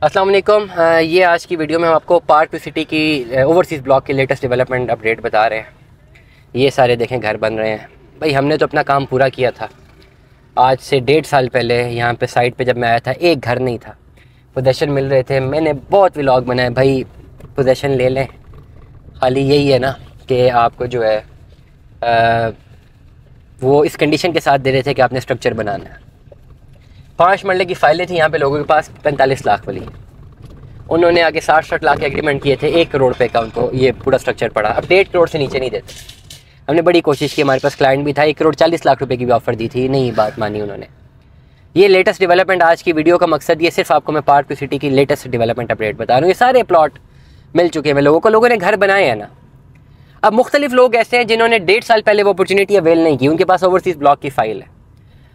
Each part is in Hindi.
अस्सलाम वालेकुम। ये आज की वीडियो में हम आपको पार्क सिटी की ओवरसीज़ ब्लॉक की लेटेस्ट डेवलपमेंट अपडेट बता रहे हैं। ये सारे देखें घर बन रहे हैं। भाई हमने तो अपना काम पूरा किया था। आज से 1.5 साल पहले यहाँ पे साइट पे जब मैं आया था एक घर नहीं था, पोजेसन मिल रहे थे। मैंने बहुत व्लॉग बनाए, भाई पोजेसन ले लें, खाली यही है ना कि आपको जो है वो इस कंडीशन के साथ दे रहे थे कि आपने स्ट्रक्चर बनाना है। 5 मरले की फाइलें थी यहाँ पे लोगों के पास 45 लाख वाली। उन्होंने आगे 60 लाख के एग्रीमेंट किए थे। 1 करोड़ पे का उनको ये पूरा स्ट्रक्चर पड़ा। अब 1.5 करोड़ से नीचे नहीं देते। हमने बड़ी कोशिश की, हमारे पास क्लाइंट भी था, 1 करोड़ 40 लाख रुपए की भी ऑफ़र दी थी, नहीं बात मानी उन्होंने। ये लेटेस्ट डेवलपमेंट, आज की वीडियो का मकसद ये सिर्फ आपको मैं पार्क सिटी की लेटेस्ट डेवलपमेंट अपडेट बता रहा हूँ। ये सारे प्लॉट मिल चुके हैं लोगों को, लोगों ने घर बनाए हैं ना। अब मुख्तलिफ लोग ऐसे हैं जिन्होंने 1.5 साल पहले वो अपॉर्चुनिटी अवेल नहीं की, उनके पास ओवरसीज़ ब्लॉक की फ़ाइल है।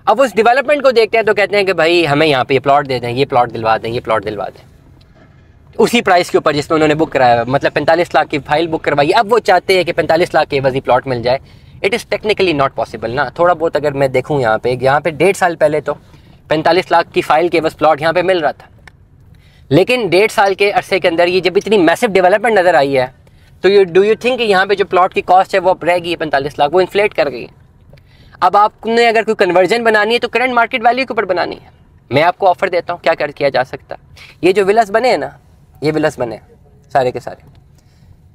अब उस डेवलपमेंट को देखते हैं तो कहते हैं कि भाई हमें यहाँ पे ये प्लॉट दे दें, ये प्लॉट दिलवा दें, ये प्लॉट दिलवा दें उसी प्राइस के ऊपर जिसमें उन्होंने बुक कराया, मतलब 45 लाख की फाइल बुक करवाई। अब वो चाहते हैं कि 45 लाख के एवज़ी प्लॉट मिल जाए। It is technically not possible ना। थोड़ा बहुत अगर मैं देखूँ यहाँ पे 1.5 साल पहले तो 45 लाख की फाइल के एवज़ प्लॉट यहाँ पे मिल रहा था, लेकिन 1.5 साल के अरसे के अंदर ये जब इतनी मैसिव डेवलपमेंट नज़र आई है तो डू यू थिंक कि यहाँ पे जो प्लॉट की कॉस्ट है वो अब रहेगी 45 लाख, वो इन्फ्लेट कर गई। अब आपने अगर कोई कन्वर्जन बनानी है तो करंट मार्केट वैल्यू के ऊपर बनानी है। मैं आपको ऑफर देता हूँ क्या किया जा सकता है। ये जो विलास बने हैं ना, ये विलास बने सारे के सारे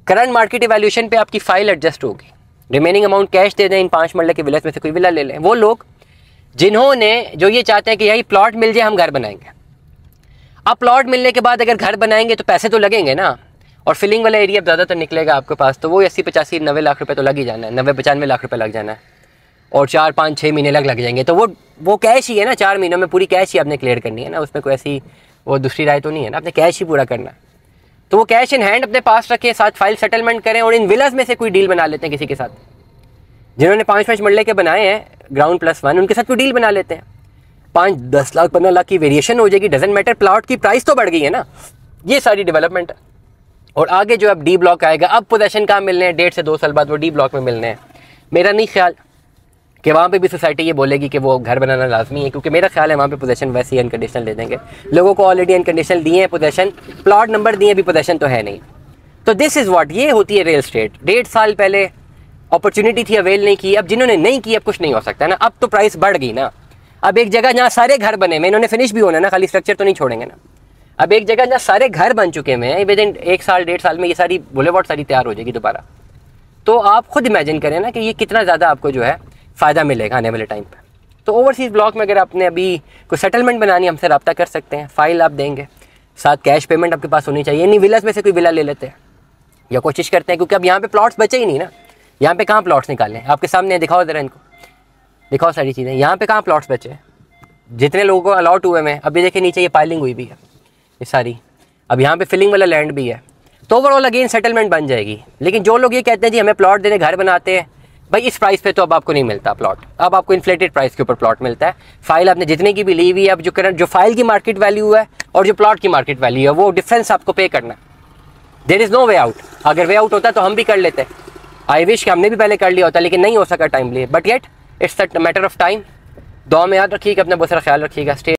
करंट मार्केट इवैल्यूएशन पे आपकी फाइल एडजस्ट होगी। रिमेनिंग अमाउंट कैश दे दें, इन 5 मरले के विलास में से कोई विला ले लें। वो लोग जिन्होंने जो ये चाहते हैं कि यही प्लॉट मिल जाए हम घर बनाएंगे। अब प्लॉट मिलने के बाद अगर घर बनाएंगे तो पैसे तो लगेंगे ना, और फिलिंग वाला एरिया ज़्यादातर निकलेगा आपके पास, तो वो 80 85 90 लाख रुपए तो लग ही जाना है, 90 95 लाख रुपए लग जाना है, और 4 5 6 महीने लग जाएंगे। तो वो कैश ही है ना, 4 महीनों में पूरी कैश ही आपने क्लियर करनी है ना, उसमें कोई ऐसी वो दूसरी राय तो नहीं है ना, आपने कैश ही पूरा करना है। तो वो कैश इन हैंड अपने पास रखें, साथ फाइल सेटलमेंट करें, और इन विलास में से कोई डील बना लेते हैं किसी के साथ। जिन्होंने 5 मरले के बनाए हैं ग्राउंड +1, उनके साथ कोई डील बना लेते हैं। 5 10 लाख 15 लाख की वेरिएशन हो जाएगी, डजेंट मैटर, प्लॉट की प्राइस तो बढ़ गई है ना। ये सारी डेवलपमेंट है। और आगे जो अब डी ब्लॉक आएगा, अब पोजेसन कहाँ मिलने हैं, 1.5 से 2 साल बाद वो डी ब्लॉक में मिलने हैं। मेरा नहीं ख्याल कि वहाँ पे भी सोसाइटी ये बोलेगी कि वो घर बनाना लाजमी है, क्योंकि मेरा ख्याल है वहाँ पे पोजेसन वैसे ही अनकंडीशनल दे देंगे। लोगों को ऑलरेडी अनकंडीशनल दिए हैं पोजेसन, प्लॉट नंबर दिए, भी पोजेसन तो है नहीं। तो दिस इज़ व्हाट, ये होती है रियल स्टेट। 1.5 साल पहले अपॉर्चुनिटी थी, अवेल नहीं की। अब जिन्होंने नहीं की अब कुछ नहीं हो सकता ना, अब तो प्राइस बढ़ गई ना। अब एक जगह जहाँ सारे घर बने में, इन्होंने फिनिश भी होना ना, खाली स्ट्रक्चर तो नहीं छोड़ेंगे ना। अब एक जगह जहाँ सारे घर बन चुके हैं, विद इन 1 साल 1.5 साल में ये सारी बुलेवार्ड सारी तैयार हो जाएगी दोबारा। तो आप खुद इमेजिन करें ना कि ये कितना ज़्यादा आपको जो है फ़ायदा मिलेगा आने वाले टाइम पे। तो ओवरसीज़ ब्लॉक में अगर आपने अभी कोई सेटलमेंट बनानी, हमसे रब्ता कर सकते हैं, फ़ाइल आप देंगे, साथ कैश पेमेंट आपके पास होनी चाहिए। नहीं विलास में से कोई विला ले लेते हैं या कोशिश करते हैं, क्योंकि अब यहाँ पे प्लॉट्स बचे ही नहीं ना। यहाँ पे कहाँ प्लॉट्स निकालें, आपके सामने दिखाओ ज़रा, इनको दिखाओ सारी चीज़ें। यहाँ पे कहाँ प्लॉट्स बचे हैं, जितने लोगों को अलॉट हुए हैं। अभी देखिए नीचे ये पाइलिंग हुई भी है ये सारी, अब यहाँ पे फिलिंग वाला लैंड भी है। तो ओवरऑल अगेन सेटलमेंट बन जाएगी। लेकिन जो लोग ये कहते हैं जी हमें प्लॉट देने, घर बनाते हैं, भाई इस प्राइस पे तो अब आपको नहीं मिलता प्लॉट। अब आपको इन्फ्लेटेड प्राइस के ऊपर प्लॉट मिलता है। फाइल आपने जितने की भी ली हुई है, अब जो करंट जो फाइल की मार्केट वैल्यू है और जो प्लॉट की मार्केट वैल्यू है, वो डिफरेंस आपको पे करना है। There is no way out. अगर वे आउट होता तो हम भी कर लेते। आई विश कि हमने भी पहले कर लिया होता, लेकिन नहीं हो सका timely. But yet it's a matter of time. दुआ में याद रखिएगा, अपना बहुत सारा ख्याल रखिएगा। स्टे